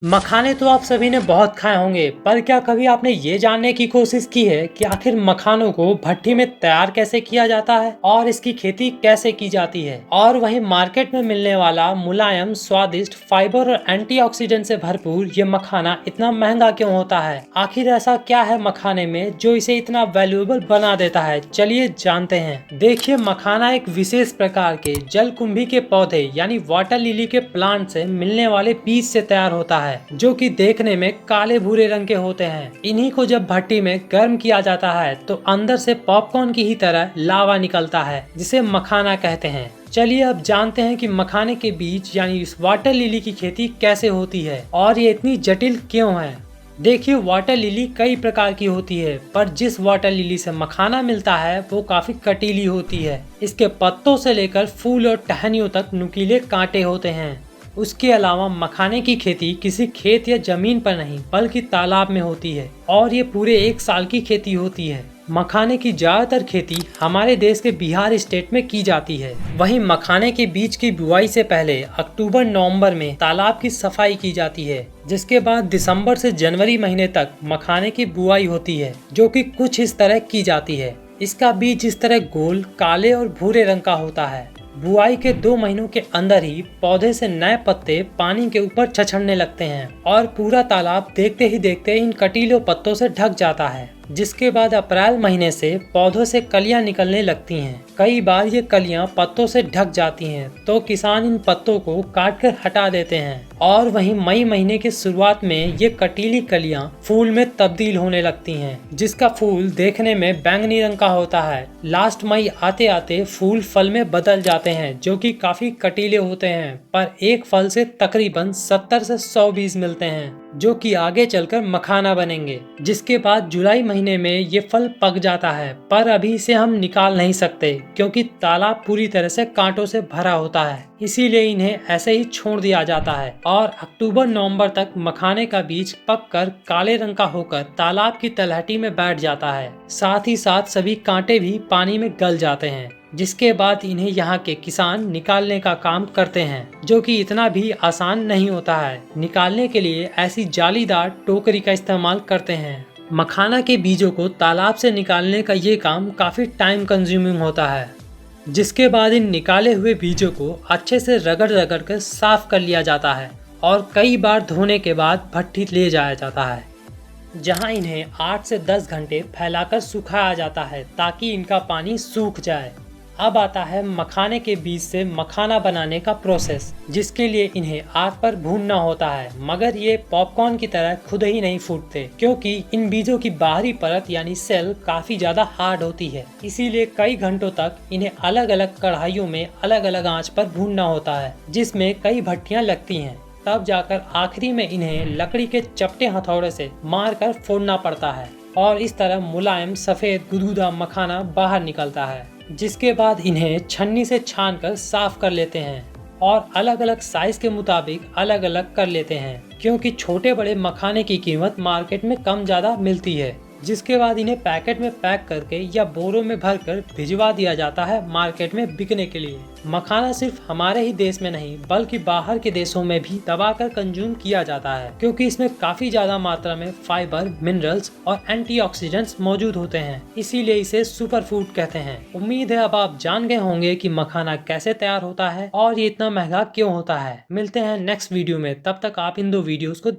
मखाने तो आप सभी ने बहुत खाए होंगे, पर क्या कभी आपने ये जानने की कोशिश की है कि आखिर मखानों को भट्टी में तैयार कैसे किया जाता है और इसकी खेती कैसे की जाती है। और वहीं मार्केट में मिलने वाला मुलायम, स्वादिष्ट, फाइबर और एंटीऑक्सीडेंट से भरपूर ये मखाना इतना महंगा क्यों होता है। आखिर ऐसा क्या है मखाने में जो इसे इतना वैल्यूएबल बना देता है, चलिए जानते हैं। देखिए, मखाना एक विशेष प्रकार के जलकुंभी के पौधे यानी वाटर लिली के प्लांट से मिलने वाले बीज से तैयार होता है, जो कि देखने में काले भूरे रंग के होते हैं। इन्हीं को जब भट्टी में गर्म किया जाता है तो अंदर से पॉपकॉर्न की ही तरह लावा निकलता है, जिसे मखाना कहते हैं। चलिए अब जानते हैं कि मखाने के बीज यानी इस वाटर लिली की खेती कैसे होती है और ये इतनी जटिल क्यों है। देखिए, वाटर लिली कई प्रकार की होती है, पर जिस वाटर लिली से मखाना मिलता है वो काफी कटीली होती है। इसके पत्तों से लेकर फूल और टहनियों तक नुकीले कांटे होते हैं। उसके अलावा मखाने की खेती किसी खेत या जमीन पर नहीं बल्कि तालाब में होती है और ये पूरे एक साल की खेती होती है। मखाने की ज्यादातर खेती हमारे देश के बिहार स्टेट में की जाती है। वहीं मखाने के बीज की बुआई से पहले अक्टूबर नवंबर में तालाब की सफाई की जाती है, जिसके बाद दिसंबर से जनवरी महीने तक मखाने की बुआई होती है, जो कि कुछ इस तरह की जाती है। इसका बीज इस तरह गोल, काले और भूरे रंग का होता है। बुआई के 2 महीनों के अंदर ही पौधे से नए पत्ते पानी के ऊपर छछड़ने लगते हैं और पूरा तालाब देखते ही देखते इन कटीले पत्तों से ढक जाता है। जिसके बाद अप्रैल महीने से पौधों से कलियां निकलने लगती हैं। कई बार ये कलियां पत्तों से ढक जाती हैं तो किसान इन पत्तों को काट कर हटा देते हैं और वहीं मई महीने की शुरुआत में ये कटीली कलियां फूल में तब्दील होने लगती हैं, जिसका फूल देखने में बैंगनी रंग का होता है। लास्ट मई आते आते फूल फल में बदल जाते हैं, जो कि काफी कटीले होते हैं, पर एक फल से तकरीबन 70 से 100 बीज मिलते हैं, जो कि आगे चलकर मखाना बनेंगे। जिसके बाद जुलाई महीने में ये फल पक जाता है, पर अभी इसे हम निकाल नहीं सकते क्योंकि तालाब पूरी तरह से कांटों से भरा होता है, इसीलिए इन्हें ऐसे ही छोड़ दिया जाता है। और अक्टूबर नवंबर तक मखाने का बीज पककर काले रंग का होकर तालाब की तलहटी में बैठ जाता है। साथ ही साथ सभी कांटे भी पानी में गल जाते हैं, जिसके बाद इन्हें यहाँ के किसान निकालने का काम करते हैं, जो कि इतना भी आसान नहीं होता है। निकालने के लिए ऐसी जालीदार टोकरी का इस्तेमाल करते हैं। मखाना के बीजों को तालाब से निकालने का ये काम काफी टाइम कंज्यूमिंग होता है। जिसके बाद इन निकाले हुए बीजों को अच्छे से रगड़ रगड़ कर साफ कर लिया जाता है और कई बार धोने के बाद भट्टी ले जाया जाता है, जहां इन्हें 8 से 10 घंटे फैलाकर सुखाया जाता है ताकि इनका पानी सूख जाए। अब आता है मखाने के बीज से मखाना बनाने का प्रोसेस, जिसके लिए इन्हें आग पर भूनना होता है, मगर ये पॉपकॉर्न की तरह खुद ही नहीं फूटते क्योंकि इन बीजों की बाहरी परत यानी सेल काफी ज्यादा हार्ड होती है। इसीलिए कई घंटों तक इन्हें अलग अलग कढ़ाइयों में अलग अलग आंच पर भूनना होता है, जिसमें कई भट्टियां लगती हैं। तब जाकर आखिरी में इन्हें लकड़ी के चपटे हथौड़े से मारकर फोड़ना पड़ता है और इस तरह मुलायम सफेद गुदगुदा मखाना बाहर निकलता है। जिसके बाद इन्हें छन्नी से छानकर साफ कर लेते हैं और अलग अलग साइज के मुताबिक अलग अलग कर लेते हैं, क्योंकि छोटे बड़े मखाने की कीमत मार्केट में कम ज्यादा मिलती है। जिसके बाद इन्हें पैकेट में पैक करके या बोरों में भरकर भिजवा दिया जाता है मार्केट में बिकने के लिए। मखाना सिर्फ हमारे ही देश में नहीं बल्कि बाहर के देशों में भी दबाकर कंज्यूम किया जाता है, क्योंकि इसमें काफी ज्यादा मात्रा में फाइबर, मिनरल्स और एंटीऑक्सीडेंट्स मौजूद होते हैं, इसीलिए इसे सुपर फूड कहते हैं। उम्मीद है अब आप जान गए होंगे कि मखाना कैसे तैयार होता है और ये इतना महंगा क्यों होता है। मिलते हैं नेक्स्ट वीडियो में, तब तक आप इन 2 वीडियोस को